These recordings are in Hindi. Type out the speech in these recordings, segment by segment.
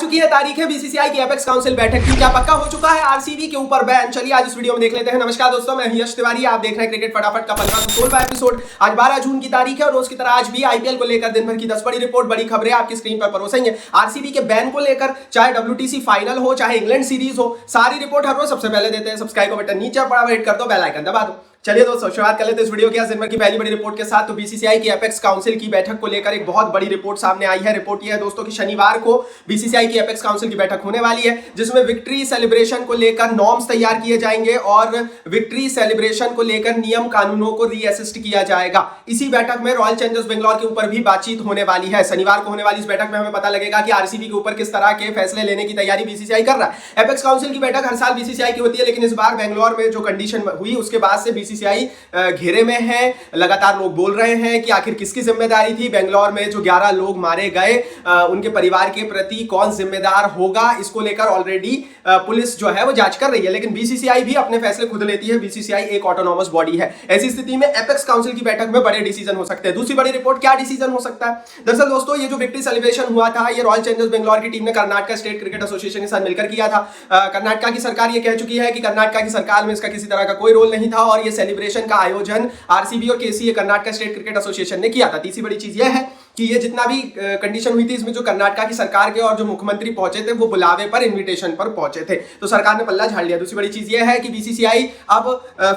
चुकी है तारीख है बीसीसीआई की एपेक्स काउंसिल बैठक की। क्या पक्का हो चुका है आरसीबी के ऊपर बैन? चलिए आज इस वीडियो में देख लेते हैं। नमस्कार दोस्तों, मैं यश तिवारी, आप देख रहे हैं क्रिकेट फटाफट का 15वां एपिसोड। आज 12 जून की तारीख है और रोज की तरह आज भी आईपीएल को लेकर दिन भर की 10 बड़ी रिपोर्ट, बड़ी खबरें आपकी स्क्रीन पर परोसेंगे। आरसीबी के बैन को लेकर, चाहे WTC फाइनल हो, चाहे इंग्लैंड सीरीज हो, सारी रिपोर्ट हर रोज सबसे पहले देते हैं। सब्सक्राइब का बटन नीचे पड़ा, हिट कर दो, बेल आइकन दबा दो। चलिए दोस्तों शुरुआत कर लेते हैं इस वीडियो की आज दिन भर की पहली बड़ी रिपोर्ट के साथ। तो बीसीसीआई की एपेक्स काउंसिल की बैठक को लेकर एक बहुत बड़ी रिपोर्ट सामने आई है। रिपोर्ट यह है दोस्तों कि शनिवार को बीसीसीआई की एपेक्स काउंसिल की बैठक होने वाली है, जिसमें विक्ट्री सेलिब्रेशन को लेकर नॉर्म्स तैयार किए जाएंगे और विक्ट्री सेलिब्रेशन को लेकर नियम कानूनों को रीअसिस्ट किया जाएगा। इसी बैठक में रॉयल चैलेंजर्स बेंगलोर के ऊपर भी बातचीत होने वाली है। शनिवार को होने वाली इस बैठक में हमें पता लगेगा कि आरसीबी के ऊपर किस तरह के फैसले लेने की तैयारी बीसीसीआई कर रहा है। एपेक्स काउंसिल की बैठक हर साल बीसीसीआई की होती है, लेकिन इस बार बेंगलोर में जो कंडीशन हुई उसके बाद से बीसीसीआई घेरे में है। लगातार लोग बोल रहे हैं कि आखिर किसकी जिम्मेदारी थी बेंगलोर में जो 11 लोग मारे गए, उनके परिवार के प्रति कौन जिम्मेदार होगा। इसको लेकर ऑलरेडी पुलिस जो है वो जांच कर रही है, लेकिन बीसीसीआई भी अपने फैसले खुद लेती है। बीसीसीआई एक ऑटोनॉमस बॉडी है। ऐसी स्थिति में एपेक्स काउंसिल की बैठक में बड़े डिसीजन हो सकते हैं। दूसरी बड़ी रिपोर्ट, क्या डिसीजन हो सकता है? दरअसल दोस्तों, ये जो विक्ट्री सेलिब्रेशन हुआ था, ये रॉयल चैलेंजर्स बेंगलोर की टीम ने कर्नाटक स्टेट क्रिकेट एसोसिएशन के साथ मिलकर किया था। कर्नाटक की सरकार ये कह चुकी है कि कर्नाटक की सरकार में इसका किसी तरह का कोई रोल नहीं था और ये सेलिब्रेशन का आयोजन आरसीबी और KCA Karnataka state cricket association ने किया था। तीसरी बड़ी चीज यह है कि ये जितना भी कंडीशन हुई थी, इसमें जो कर्नाटक की सरकार के और जो मुख्यमंत्री पहुंचे थे वो बुलावे पर, इनविटेशन पर पहुंचे थे, तो सरकार ने पल्ला झाड़ लिया। दूसरी बड़ी चीज यह है कि बीसीसीआई अब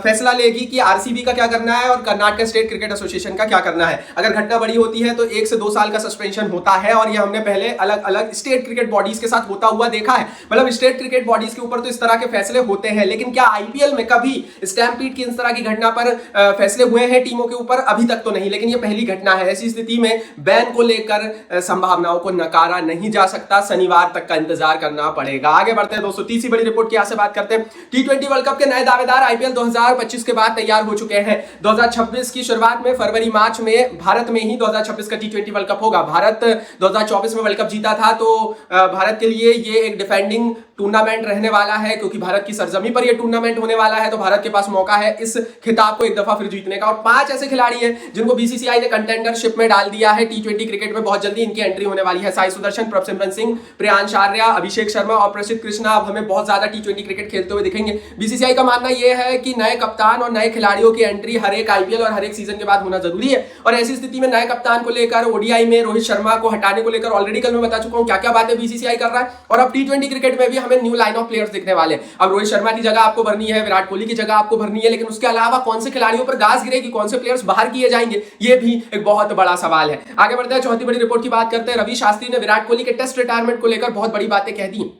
फैसला लेगी कि आरसीबी का क्या करना है और कर्नाटक स्टेट क्रिकेट एसोसिएशन का क्या करना है। अगर घटना बड़ी होती है तो 1 से 2 साल का सस्पेंशन होता है और ये हमने पहले अलग अलग स्टेट क्रिकेट बॉडीज के साथ होता हुआ देखा है। मतलब स्टेट क्रिकेट बॉडीज के ऊपर तो इस तरह के फैसले होते हैं, लेकिन क्या आईपीएल में कभी स्टैम्पीड की इस तरह की घटना पर फैसले हुए हैं टीमों के ऊपर? अभी तक तो नहीं, लेकिन ये पहली घटना है। ऐसी स्थिति में बैन को लेकर संभावनाओं को नकारा नहीं जा सकता। शनिवार तक का इंतजार करना पड़ेगा। आगे बढ़ते हैं दोस्तों, तीसरी बड़ी रिपोर्ट की यहां से बात करते हैं। T20 वर्ल्ड कप के नए दावेदार आईपीएल 2025 के बाद तैयार हो चुके हैं। 2026 की शुरुआत में फरवरी मार्च में भारत में ही 2026 का T20 वर्ल्ड कप होगा। भारत 2024 में वर्ल्ड कप जीता था, तो भारत के लिए ये एक डिफेंडिंग टूर्नामेंट रहने वाला है, क्योंकि भारत की सरजमी पर यह टूर्नामेंट होने वाला है, तो भारत के पास मौका है इस खिताब को एक दफा फिर जीतने का। और 5 ऐसे खिलाड़ी हैं जिनको बीसीसीआई ने कंटेंडरशिप में डाल दिया है। T20 क्रिकेट में बहुत जल्दी इनकी एंट्री होने वाली है। साई सुदर्शन, प्रभसिमरन सिंह, प्रियांश आर्या, अभिषेक शर्मा और प्रसिद्ध कृष्णा अब हमें बहुत ज्यादा T20 क्रिकेट खेलते हुए दिखेंगे। बीसीसीआई का मानना यह है कि नए कप्तान और नए खिलाड़ियों की एंट्री हर एक आईपीएल और हर एक सीजन के बाद होना जरूरी है। और ऐसी स्थिति में नए कप्तान को लेकर, ओडीआई में रोहित शर्मा को हटाने को लेकर ऑलरेडी कल मैं बता चुका हूं क्या क्या बातें बीसीसीआई कर रहा है। और अब T20 क्रिकेट में भी हमें न्यू लाइन ऑफ प्लेयर्स दिखने वाले। अब रोहित शर्मा की जगह आपको भरनी है, विराट कोहली की जगह आपको भरनी है, लेकिन उसके अलावा कौन से खिलाड़ियों पर गाज गिरेगी, कौन से प्लेयर्स बाहर किए जाएंगे, ये भी एक बहुत बड़ा सवाल है। आगे बढ़ते हैं, चौथी बड़ी रिपोर्ट की बात करते हैं। रवि शास्त्री ने विराट कोहली के टेस्ट रिटायरमेंट को लेकर बहुत बड़ी बातें कह दी।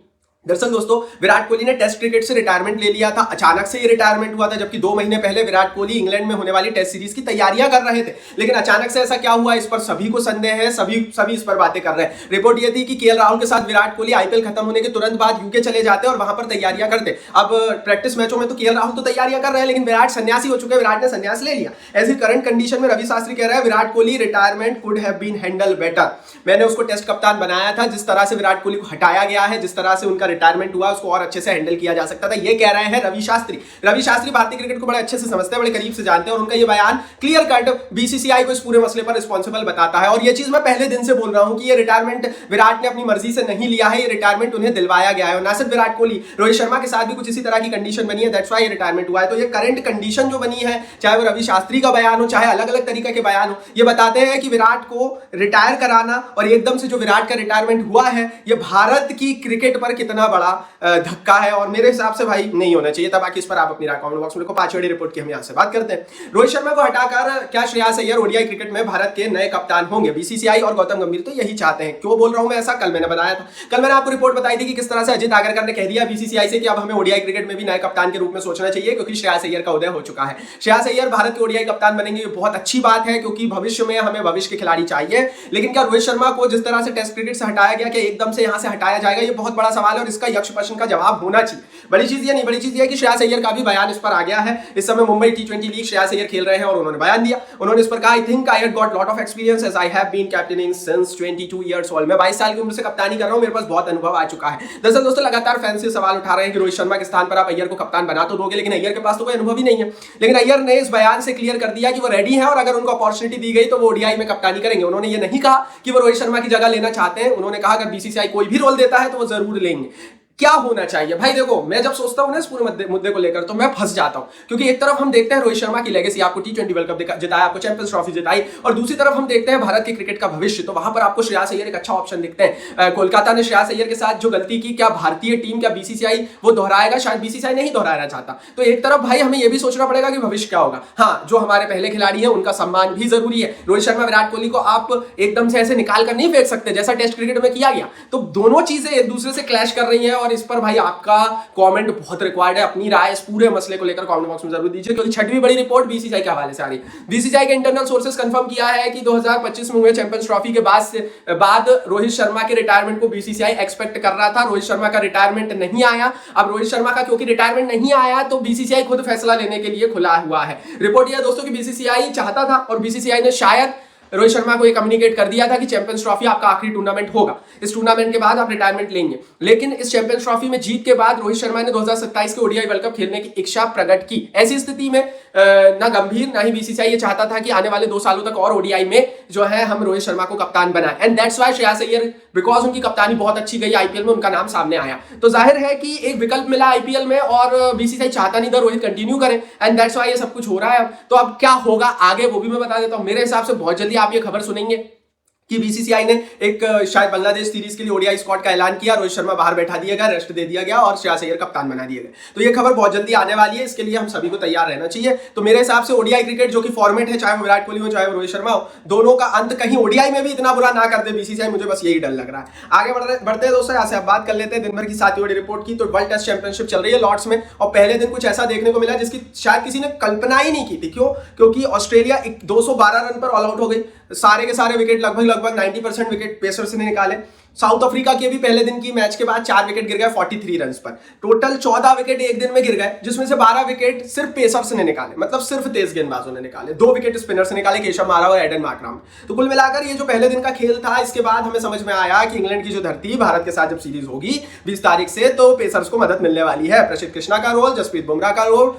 दरअसल दोस्तों, विराट कोहली ने टेस्ट क्रिकेट से रिटायरमेंट ले लिया था। अचानक से ये रिटायरमेंट हुआ था, जबकि 2 महीने पहले विराट कोहली इंग्लैंड में होने वाली टेस्ट सीरीज की तैयारियां कर रहे थे। लेकिन अचानक से ऐसा क्या हुआ, इस पर सभी को संदेह है। सभी इस पर बातें कर रहे हैं। रिपोर्ट ये थी कि केएल राहुल के साथ विराट कोहली आईपीएल खत्म होने के तुरंत बाद यूके चले जाते और वहां पर तैयारियां करते। अब प्रैक्टिस मैचों में तो केएल राहुल तो तैयारियां कर रहे हैं, लेकिन विराट सन्यासी हो चुके हैं, विराट ने संन्यास ले लिया। ऐसी करंट कंडीशन में रवि शास्त्री कह रहा है Virat Kohli retirement could have been handled better. मैंने उसको टेस्ट कप्तान बनाया था, जिस तरह से विराट कोहली को हटाया गया है, जिस तरह से उनका रिटायरमेंट हुआ, उसको और अच्छे से हैंडल किया जा सकता था। ये कह रहे हैं रवि शास्त्री। रवि शास्त्री भारतीय क्रिकेट को बड़े अच्छे से समझते हैं, बड़े करीब से जानते हैं, और उनका ये बयान क्लियर कट बीसीसीआई को इस पूरे मसले पर रिस्पॉन्सिबल बताता है। और ये चीज मैं पहले दिन से बोल रहा हूं कि ये रिटायरमेंट विराट ने अपनी मर्जी से नहीं लिया है, ये रिटायरमेंट उन्हें दिलवाया गया है। और ना सिर्फ विराट कोहली, रोहित शर्मा के साथ भी कुछ इसी तरह की कंडीशन बनी है, दैट्स व्हाई ये रिटायरमेंट हुआ है। तो ये करंट कंडीशन जो बनी है, चाहे वो रवि शास्त्री का बयान हो, चाहे अलग अलग तरीके के बयान हो, ये बताते हैं कि विराट को रिटायर कराना और एकदम से जो विराट का रिटायरमेंट हुआ है, ये भारत की क्रिकेट पर कितना बड़ा धक्का है। और मेरे हिसाब से भाई नहीं होना चाहिए था। बाकी इस पर आप अपनी राय कमेंट बॉक्स में लिखो। 5वीं रिपोर्ट की हम यहां से बात करते हैं। रोहित शर्मा को हटाकर क्या श्रेयस अय्यर ओडीआई क्रिकेट में भारत के नए कप्तान होंगे? बीसीसीआई और गौतम गंभीर तो यही चाहते हैं। क्यों बोल रहा हूं मैं ऐसा? कल मैंने बताया था। कल मैंने आपको रिपोर्ट बताई थी कि किस तरह से अजित आगरकर ने कह दिया बीसीसीआई से कि अब हमें ओडीआई क्रिकेट में भी नए कप्तान के रूप में सोचना चाहिए, क्योंकि श्रेयस अय्यर का उदय हो चुका है। श्रेयस अय्यर भारत के ओडीआई कप्तान बनेंगे, ये बहुत अच्छी बात है, क्योंकि भविष्य में हमें भविष्य के खिलाड़ी चाहिए। लेकिन क्या रोहित शर्मा को जिस तरह से टेस्ट क्रिकेट से हटाया गया, क्या एकदम से यहां से हटाया जाएगा? ये बहुत बड़ा सवाल है और इसका यक्ष प्रश्न का जवाब होना चाहिए। बड़ी चीज ये नहीं, बड़ी चीज ये कि श्रेयस अय्यर का भी बयान इस पर आ गया है। इस समय मुंबई T20 लीग श्रेयस अय्यर खेल रहे हैं और उन्होंने बयान दिया। उन्होंने इस पर कहा, I think I had got lot of experience as I have been captaining since 22 years old. मैं 22 साल की उम्र से कप्तानी कर रहा हूं, मेरे पास बहुत अनुभव आ चुका है। दरअसल दोस्तों लगातार फैंस से सवाल उठा रहे हैं कि रोहित शर्मा के स्थान पर आप अय्यर को कप्तान बना तो दोगे, लेकिन अय्यर के पास तो कोई अनुभव ही नहीं है। लेकिन अय्यर ने इस बयान से क्लियर कर दिया कि वो रेडी है और अगर उनको अपॉर्चुनिटी दी गई तो वो ओडीआई में कप्तानी करेंगे। उन्होंने ये नहीं कहा कि वो रोहित शर्मा की जगह लेना चाहते हैं। उन्होंने कहा अगर बीसीसीआई कोई भी रोल देता है तो वो जरूर लेंगे। क्या होना चाहिए भाई? देखो, मैं जब सोचता हूं ना इस पूरे मुद्दे को लेकर तो मैं फंस जाता हूं, क्योंकि एक तरफ हम देखते हैं रोहित शर्मा की लेगेसी, आपको T20 वर्ल्ड कप जिताया, आपको चैंपियंस ट्रॉफी जिताई, और दूसरी तरफ हम देखते हैं भारत के क्रिकेट का भविष्य। तो वहां पर आपको श्रेयस अय्यर एक अच्छा ऑप्शन दिखते हैं। कोलकाता ने श्रेयस अय्यर के साथ जो गलती की, क्या भारतीय टीम, क्या बीसीसीआई वो दोहराएगा? शायद बीसीसीआई नहीं दोहराना चाहता। तो एक तरफ भाई हमें यह भी सोचना पड़ेगा कि भविष्य क्या होगा। हाँ, जो हमारे पहले खिलाड़ी है उनका सम्मान भी जरूरी है। रोहित शर्मा, विराट कोहली को आप एकदम से ऐसे निकाल कर नहीं फेंक सकते जैसा टेस्ट क्रिकेट में किया गया। तो दोनों चीजें एक दूसरे से क्लैश कर रही है और इस पर भाई आपका कमेंट बहुत रिक्वायर्ड है। अपनी राय इस पूरे मसले को लेकर कमेंट बॉक्स में जरूर दीजिए, क्योंकि छठवीं बड़ी रिपोर्ट बीसीसीआई के हवाले से आ रही है। बीसीसीआई के इंटरनल सोर्सेस कंफर्म किया है कि 2025 में हुए चैंपियंस ट्रॉफी के बाद रोहित शर्मा के रिटायरमेंट को बीसीसीआई एक्सपेक्ट कर रहा था। रोहित शर्मा का रिटायरमेंट नहीं आया। अब रोहित शर्मा का क्योंकि रिटायरमेंट नहीं आया तो बीसीसीआई खुद फैसला लेने के लिए खुला हुआ है। रिपोर्ट यह दोस्तों कि बीसीसीआई चाहता था और बीसीसीआई ने शायद रोहित शर्मा को ये कम्युनिकेट कर दिया था कि चैंपियंस ट्रॉफी आपका आखिरी टूर्नामेंट होगा, इस टूर्नामेंट के बाद आप रिटायरमेंट लेंगे। लेकिन इस चैंपियंस ट्रॉफी में जीत के बाद रोहित शर्मा ने 2027 के ओडीआई वर्ल्ड कप खेलने की इच्छा प्रकट की। ऐसी स्थिति में ना गंभीर ना ही बीसीसीआई ये चाहता था कि आने वाले 2 सालों तक और ओडीआई में जो है हम रोहित शर्मा को कप्तान बनाए। And that's why Shreyas Iyer, because उनकी कप्तानी बहुत अच्छी गई आईपीएल में, उनका नाम सामने आया। तो जाहिर है कि एक विकल्प मिला आईपीएल में और बीसीसीआई चाहता नहीं था रोहित कंटिन्यू करें, एंड दैट्स व्हाई ये सब कुछ हो रहा है। तो अब क्या होगा आगे वो भी मैं बता देता हूं। मेरे हिसाब से बहुत जल्दी आप ये खबर सुनेंगे कि बीसीसीआई ने एक शायद बांग्लादेश सीरीज के लिए ओडीआई स्क्वाड का ऐलान किया, रोहित शर्मा बाहर बैठा दिया गया, रेस्ट दे दिया गया और श्रेयस अय्यर कप्तान बना दिए गए। तो ये खबर बहुत जल्दी आने वाली है, इसके लिए हम सभी को तैयार रहना चाहिए। तो मेरे हिसाब से ओडीआई क्रिकेट जो कि फॉर्मेट है, चाहे वो विराट कोहली हो चाहे वो रोहित शर्मा हो, दोनों का अंत कहीं ओडीआई में भी इतना बुरा ना कर दे बीसीसीआई, मुझे बस यही डर लग रहा है। आगे बढ़ते हैं दोस्तों, यहाँ से आप बात कर लेते हैं दिन भर की 7वीं बड़ी रिपोर्ट की। तो वर्ल्ड टेस्ट चैंपियनशिप चल रही है लॉर्ड्स में और पहले दिन कुछ ऐसा देखने को मिला जिसकी शायद किसी ने कल्पना ही नहीं की थी। क्यों? क्योंकि ऑस्ट्रेलिया 212 रन पर ऑल आउट हो गई। सारे के सारे विकेट लगभग 90% विकेट पेसर्स ने निकाले। साउथ अफ्रीका के भी पहले दिन की मैच के बाद 4 विकेट गिर गए 43 रन पर। टोटल 14 विकेट एक दिन में गिर गए, जिसमें से 12 विकेट सिर्फ पेसर्स ने निकाले, मतलब सिर्फ तेज गेंदबाजों ने निकाले। 2 विकेट स्पिनर्स ने निकाले, केशव महाराज और एडन मार्करम। तो कुल मिलाकर ये जो पहले दिन का खेल था, इसके बाद हमें समझ में आया कि इंग्लैंड की जो धरती भारत के साथ जब सीरीज होगी 20 तारीख से, तो पेसर्स को मदद मिलने वाली है। प्रसिद्ध कृष्णा का रोल, जसप्रीत बुमराह का रोल,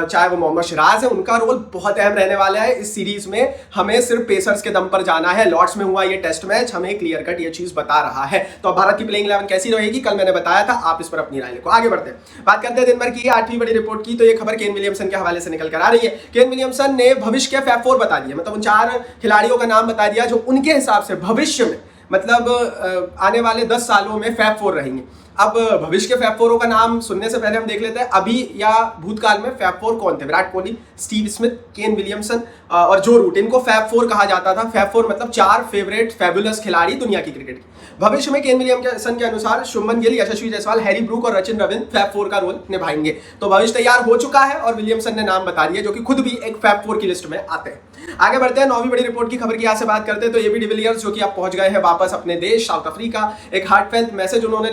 चाहे वो मोहम्मद सिराज है, उनका रोल बहुत अहम रहने वाला है इस सीरीज में। हमें सिर्फ पेसर्स के दम पर जाना है। लॉर्ड्स में हुआ ये टेस्ट मैच हमें क्लियर कट ये चीज बता रहा है। तो भारत की प्लेइंग 11 कैसी रहेगी कल मैंने बताया था, आप इस पर अपनी राय लिखो। आगे बढ़ते हैं, बात करते हैं दिन भर की 8वीं बड़ी रिपोर्ट की। तो ये खबर केन विलियमसन के हवाले से निकल कर आ रही है। केन विलियमसन ने भविष्य के फैब 4 बता दिया, मतलब उन 4 खिलाड़ियों का नाम बता दिया जो उनके हिसाब से भविष्य में, मतलब आने वाले 10 सालों में फैब 4 रहेंगे। अब भविष्य के फैब 4 का नाम सुनने से पहले हम देख लेते हैं अभी या भूतकाल में फैब 4 कौन थे। Virat Kohli, Steve Smith, Kane Williamson और जो रूट, इनको फैब 4 कहा जाता था। फैब 4 मतलब 4 फेवरेट फैबुलस खिलाड़ी दुनिया की क्रिकेट की। भविष्य में केन विलियमसन के अनुसार शुभमन गिल, यशस्वी जायसवाल, हैरी ब्रूक और सचिन रविंद्र फैब 4 का रोल निभाएंगे। तो भविष्य तैयार हो चुका है और विलियमसन ने नाम बता दिया, जो कि खुद भी एक फैब 4 की लिस्ट में आते हैं। आगे बढ़ते हैं, 9वीं बड़ी रिपोर्ट की खबर की यहाँ से बात करते हैं। तो एबी डिविलियर्स जो कि अब पहुंच गए हैं वापस अपने देश साउथ अफ्रीका। एक हार्टफेल्ट मैसेज उन्होंने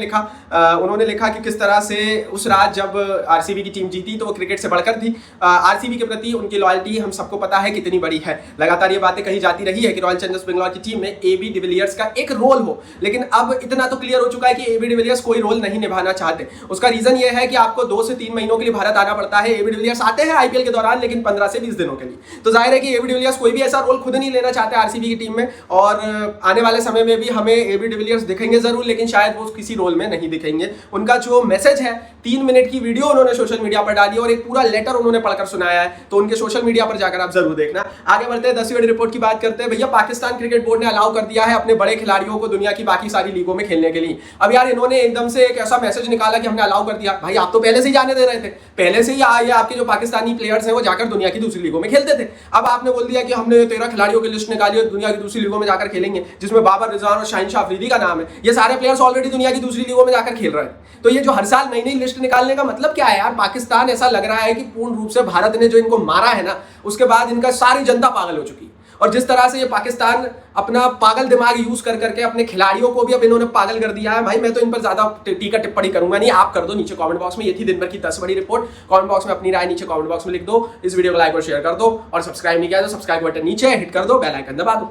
लिखा कि किस तरह से उस रात जब आरसीबी की टीम जीती तो वो क्रिकेट से बढ़कर थी। आरसीबी के प्रति उनकी लॉयल्टी हम सबको पता है कितनी बड़ी है। लगातार ये बातें कही जाती रही है कि रॉयल चैलेंजर्स बेंगलोर की टीम में एबी डिविलियर्स का एक रोल हो, लेकिन अब इतना तो क्लियर हो चुका है कि एबी डिविलियर्स कोई रोल नहीं निभाना चाहते। उसका रीजन ये है कि आपको 2 से 3 महीनों के लिए भारत आना पड़ता है। एबी डिविलियर्स आते हैं आईपीएल के दौरान, लेकिन 15 से 20 दिनों के लिए। तो जाहिर है कि एबी डिविलियर्स कोई भी ऐसा रोल खुद नहीं लेना चाहते आरसीबी की टीम में, और आने वाले समय में भी हमें एबी डिविलियर्स दिखेंगे जरूर, लेकिन शायद वो किसी रोल में नहीं दिखेंगे। उनका जो मैसेज है, 3 मिनट की वीडियो उन्होंने सोशल मीडिया पर डाली और एक पूरा लेटर उन्होंने पढ़कर सुनाया है, तो उनके सोशल मीडिया पर जाकर आप जरूर देखना। आगे बढ़ते हैं, 10वीं रिपोर्ट की बात करते हैं। भैया पाकिस्तान क्रिकेट बोर्ड ने अलाउ कर दिया है अपने बड़े खिलाड़ियों को दुनिया की बाकी सारी लीगों में खेलने के लिए। अब यार इन्होंने एकदम से एक ऐसा मैसेज निकाला कि हमने अलाउ कर दिया। भाई आप तो पहले से ही जाने दे रहे थे, पहले से ही आपके जो पाकिस्तानी प्लेयर्स हैं वो जाकर दुनिया की दूसरी लीगों में खेलते थे। अब आपने बोल दिया कि हमने 13 खिलाड़ियों की लिस्ट निकाली और दुनिया की दूसरी लीगों में जाकर खेलेंगे, जिसमें बाबर रिजवान और शाहिन शाह अफरीदी का नाम है। ये सारे प्लेयर्स ऑलरेडी दुनिया की दूसरी लीगों में जाकर खेल रहे हैं। तो ये जो हर साल नई नई लिस्ट निकालने का मतलब क्या है यार? पाकिस्तान ऐसा लग रहा है कि पूर्ण रूप से भारत ने जो इनको मारा है ना, उसके बाद इनका सारी जनता पागल हो चुकी है। और जिस तरह से ये पाकिस्तान अपना पागल दिमाग यूज कर करके अपने खिलाड़ियों को भी अब इन्होंने पागल कर दिया है, भाई मैं तो इन पर ज्यादा टीका टिप्पणी करूंगा नहीं, आप कर दो नीचे कमेंट बॉक्स में। ये थी दिन भर की 10 बड़ी रिपोर्ट। कमेंट बॉक्स में अपनी राय नीचे कमेंट बॉक्स में लिख दो, इस वीडियो को लाइक और शेयर कर दो, और सब्सक्राइब नहीं किया तो सब्सक्राइब बटन नीचे हिट कर दो, बेल आइकन दबा दो।